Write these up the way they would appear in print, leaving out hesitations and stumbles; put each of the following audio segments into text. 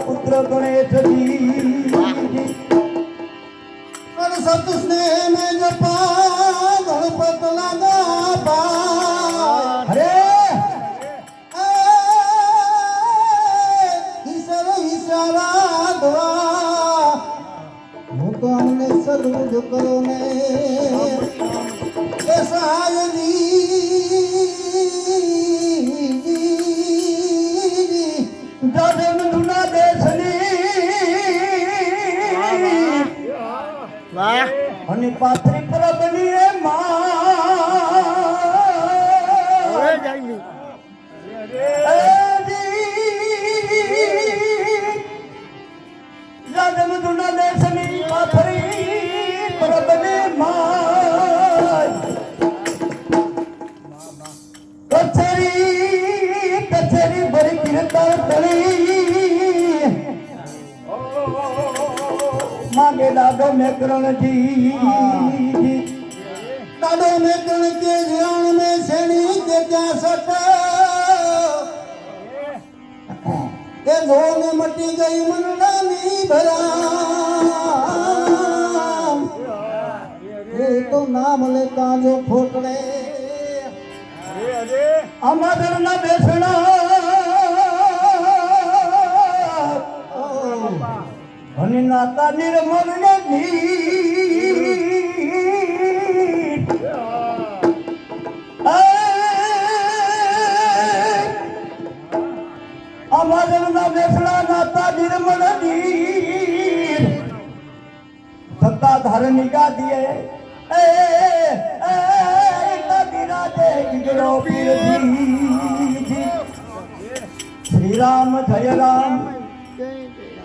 पुत्र गणेश जी सत स्नेह में जपा गणपत लगा अरे ईश्वरा दुआ तो हमने सदबुद्ध करो ने ऐसा અને પાથરી પર બની રે જાદમ દુના દેશની પાથરી પર બને કચેરી કચેરી ભરી કીર્તન કરી मांगे दादो में करण जी दादो में करण के ध्यान में सेनी के क्या सट के धोन मटी गई मनडानी भरा ये तो नाम लेता जो फोटड़े अमर न बेसना અને નાતા નિર્મળ ને નીત અમારના બેસડા નાતા નિર્મળ નીત સત્તા ધારની ગાદીએ બિરાજે ગીગડો પીરજી શ્રી રામ જય રામ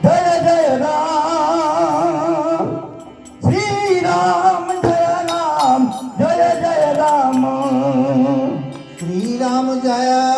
जय जय राम श्री राम जय राम जय जय राम श्री राम जय